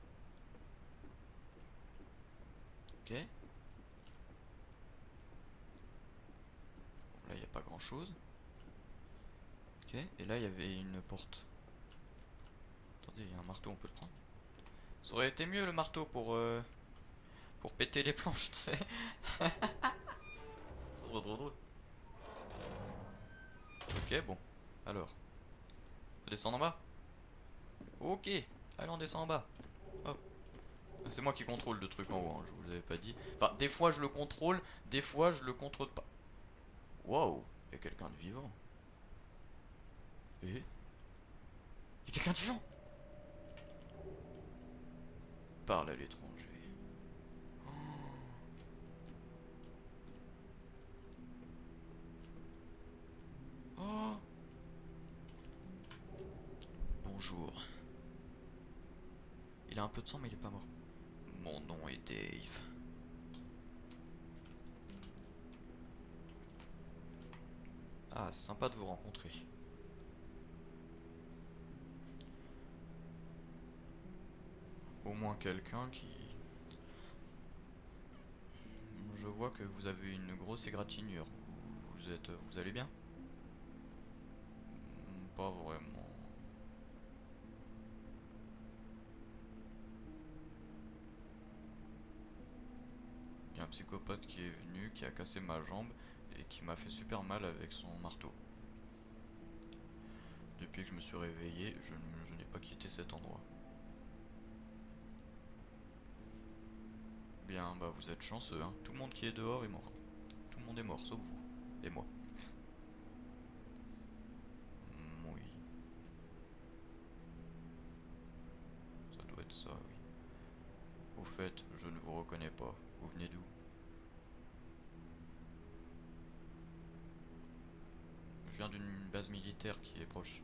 Ok. Bon, là il n'y a pas grand chose. Ok. Et là il y avait une porte. Attendez, il y a un marteau, on peut le prendre. Ça aurait été mieux le marteau pour péter les planches, tu sais. Ça serait trop drôle. Ok, bon. Alors, faut descendre en bas. Ok. Allez, on descend en bas. Hop. C'est moi qui contrôle le truc en haut, hein, je vous l'avais pas dit. Enfin, des fois je le contrôle, des fois je le contrôle pas. Waouh, il y a quelqu'un de vivant. Et il y a quelqu'un de vivant. Parle à l'étranger. Oh. Bonjour. Il a un peu de sang mais il est pas mort. Mon nom est Dave. Ah, c'est sympa de vous rencontrer. Au moins quelqu'un qui... Je vois que vous avez une grosse égratignure. Vous allez bien? Pas vraiment. Il y a un psychopathe qui est venu, qui a cassé ma jambe et qui m'a fait super mal avec son marteau. depuis que je me suis réveillé, je n'ai pas quitté cet endroit. Bien, bah vous êtes chanceux, hein. Tout le monde qui est dehors est mort. Tout le monde est mort, sauf vous. Et moi. Oui. Ça doit être ça, oui. Au fait, je ne vous reconnais pas. Vous venez d'où? Je viens d'une base militaire qui est proche.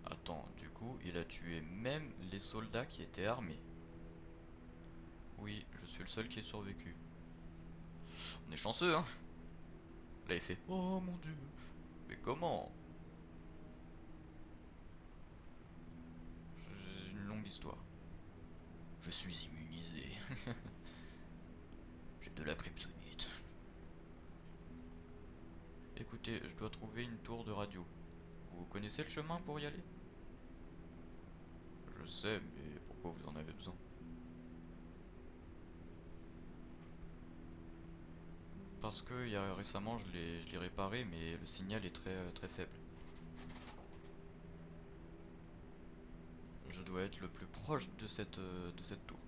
Attends, du coup, il a tué même les soldats qui étaient armés. Oui, je suis le seul qui ait survécu. On est chanceux, hein. Là, il fait oh mon dieu. Mais comment? J'ai une longue histoire. Je suis immunisé. J'ai de la kryptonite. Écoutez, je dois trouver une tour de radio. Vous connaissez le chemin pour y aller? Je sais, mais pourquoi vous en avez besoin? Parce que récemment je l'ai réparé, mais le signal est très faible. Je dois être le plus proche de cette tour.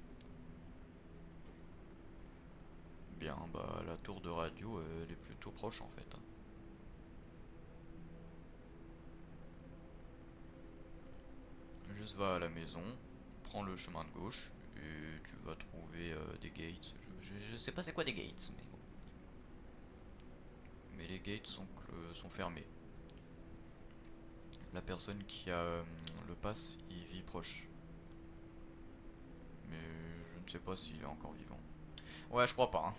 Bien, bah la tour de radio elle est plutôt proche en fait. Juste va à la maison, prends le chemin de gauche et tu vas trouver des gates. Je sais pas c'est quoi des gates, mais bon. Mais les gates sont fermés. La personne qui a le pass, il vit proche. Mais je ne sais pas s'il est encore vivant. Ouais, je crois pas. Hein.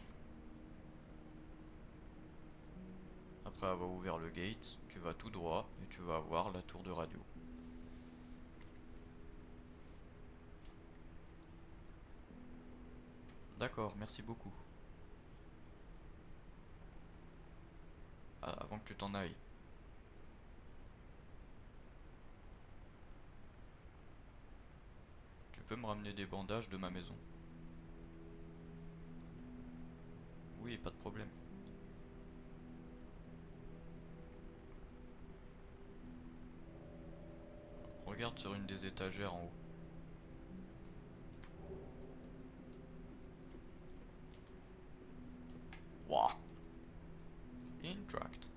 Après avoir ouvert le gate, tu vas tout droit et tu vas voir la tour de radio. D'accord, merci beaucoup. Ah, avant que tu t'en ailles. Tu peux me ramener des bandages de ma maison? Oui, pas de problème. Regarde sur une des étagères en haut. Wouah! Intract.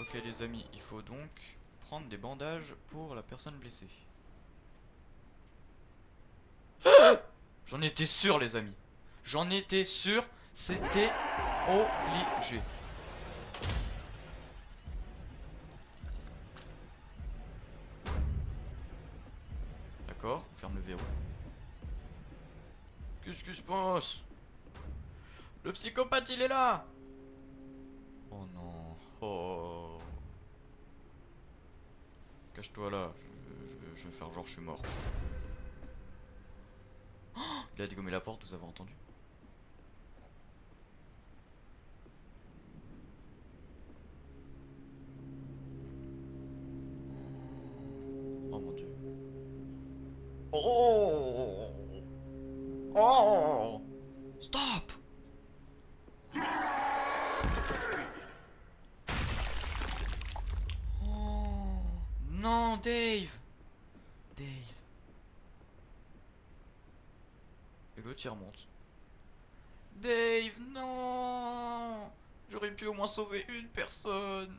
Ok les amis, il faut donc prendre des bandages pour la personne blessée. J'en étais sûr les amis. J'en étais sûr, c'était obligé. D'accord, on ferme le verrou. Qu'est-ce qui se passe? Le psychopathe il est là! Oh non. Oh. Cache-toi là, je vais faire genre je suis mort. Oh, il a dégommé la porte, vous avez entendu? Oh mon dieu. Oh! Oh! Stop! Oh! Non, Dave! Dave. Et l'autre il remonte. Dave, non! J'aurais pu au moins sauver une personne.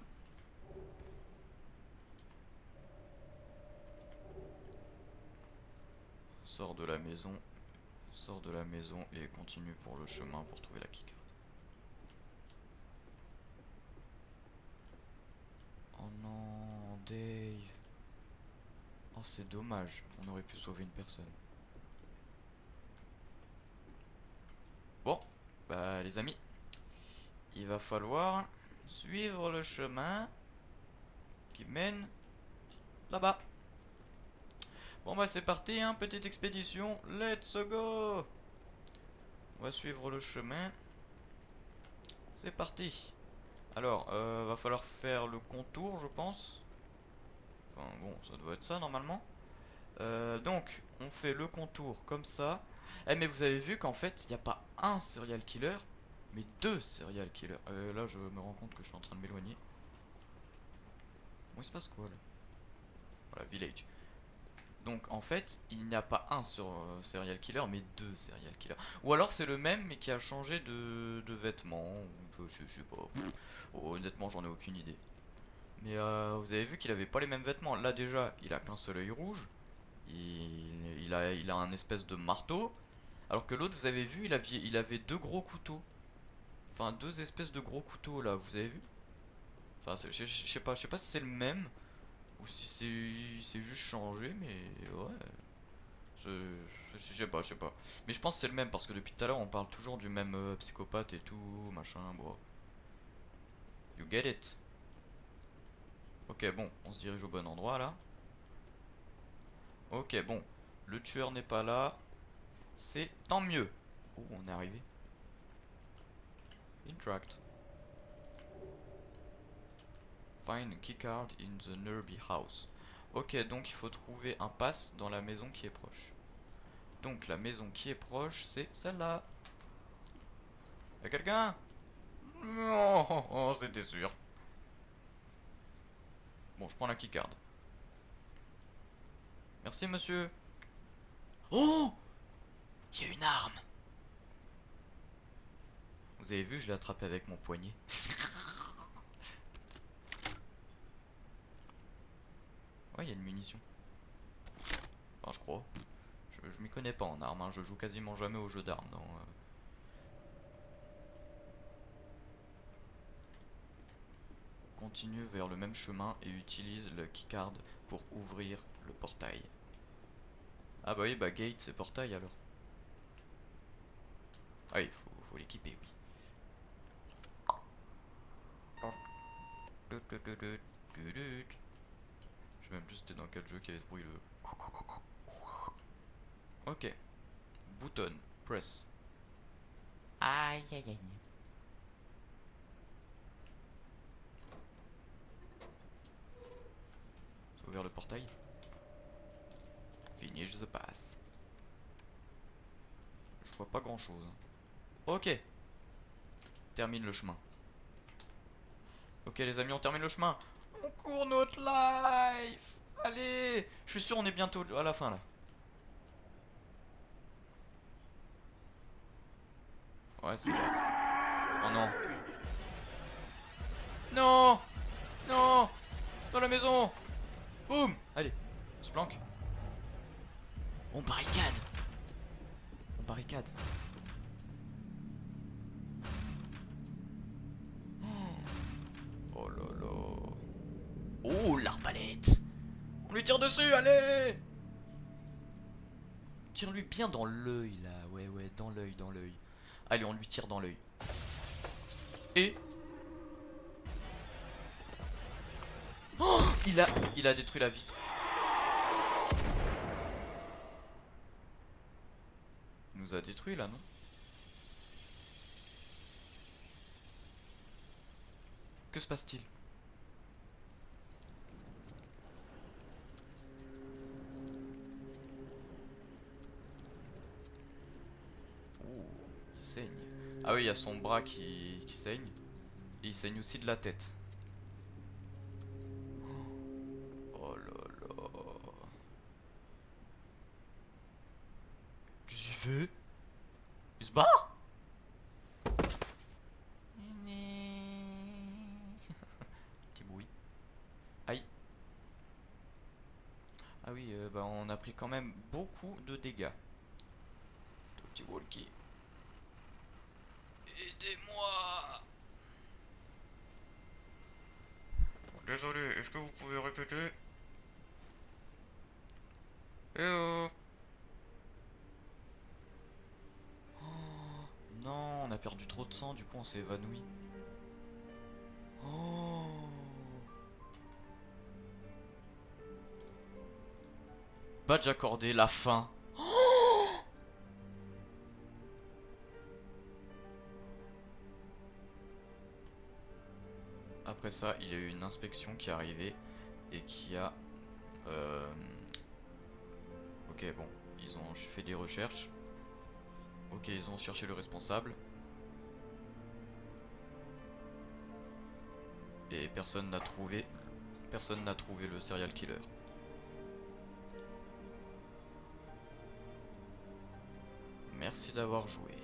Sors de la maison. Sors de la maison et continue pour le chemin pour trouver la keycard. Oh non, Dave. Oh, c'est dommage. On aurait pu sauver une personne. Bon, bah les amis, il va falloir suivre le chemin qui mène là-bas. Bon bah c'est parti, hein, petite expédition, let's go. On va suivre le chemin. C'est parti. Alors, va falloir faire le contour, je pense. Enfin bon, ça doit être ça normalement. Donc, on fait le contour comme ça. Eh mais vous avez vu qu'en fait, il n'y a pas un serial killer, mais deux serial killers. Là, je me rends compte que je suis en train de m'éloigner. Bon, il se passe quoi là? Voilà, village. Donc en fait, il n'y a pas un sur serial killer, mais deux serial killers. Ou alors c'est le même, mais qui a changé de vêtements. Ou je sais pas. Oh, honnêtement, j'en ai aucune idée. Mais vous avez vu qu'il avait pas les mêmes vêtements. Là déjà, il a qu'un seul œil rouge. Il a un espèce de marteau. Alors que l'autre, vous avez vu, il avait deux gros couteaux. Enfin, deux espèces de gros couteaux là, vous avez vu? Enfin, je sais pas si c'est le même ou si c'est juste changé, mais ouais. Je, je sais pas. Mais je pense que c'est le même parce que depuis tout à l'heure, on parle toujours du même psychopathe et tout, machin, bon. You get it? Ok, bon, on se dirige au bon endroit là. Ok, bon, le tueur n'est pas là. C'est tant mieux. Oh, on est arrivé. Interact. Find a keycard in the nearby house. Ok, donc il faut trouver un pass dans la maison qui est proche. Donc la maison qui est proche, c'est celle-là. Y'a quelqu'un? Non, oh, c'était sûr. Bon, je prends la keycard. Merci monsieur. Oh! Il y a une arme. Vous avez vu, je l'ai attrapé avec mon poignet. Ouais, il y a une munition. Enfin, je crois. Je m'y connais pas en armes, hein. Je joue quasiment jamais aux jeux d'armes. Continue vers le même chemin et utilise le keycard pour ouvrir le portail. Ah bah oui, bah gate c'est portail alors. Ah il faut l'équiper, oui. Je sais même plus c'était dans quel jeu qu'il y avait ce bruit le. Ok. Button. Press. Aïe aïe aïe. C'est ouvert le portail. Finish the path. Je vois pas grand chose. Ok. Termine le chemin. Ok les amis, on termine le chemin. On court notre life. Allez. Je suis sûr on est bientôt à la fin là. Ouais c'est là. Oh non. Non. Non. Dans la maison. Boum. Allez. On se planque. On barricade. On barricade. Oh là là. Oh l'arbalète. On lui tire dessus, allez. Tire-lui bien dans l'œil là. Ouais ouais, dans l'œil, dans l'œil. Allez, on lui tire dans l'œil. Et oh, il a détruit la vitre. Il nous a détruit là, non? Que se passe-t-il? Oh, il saigne. Ah oui, il y a son bras qui saigne. Et il saigne aussi de la tête. Oh là là. Qu'est-ce qu'il fait? Il se bat? Petit bruit. Aïe. Ah oui, bah on a pris quand même beaucoup de dégâts. Tout petit walkie. Aidez-moi. Désolé, est-ce que vous pouvez répéter? Eh oh. Oh, non, on a perdu trop de sang, du coup on s'est évanoui. Oh. Badge accordé, la fin. Après ça, il y a eu une inspection qui est arrivée et qui a... Ok, bon, ils ont fait des recherches Ok, ils ont cherché le responsable. Et personne n'a trouvé. Personne n'a trouvé le serial killer. Merci d'avoir joué.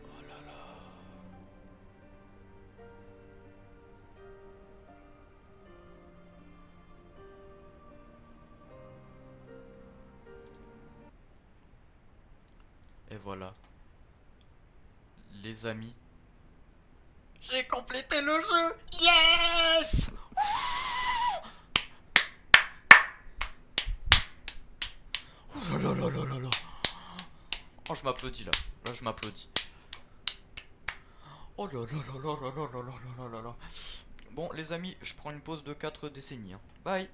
Oh là là. Et voilà. Les amis. J'ai complété le jeu. Yes! Oh là là là là là là. Oh, je m'applaudis là. Là, je m'applaudis. Oh là là là là là là là là là là là. Bon, les amis, je prends une pause de 4 décennies. Hein. Bye!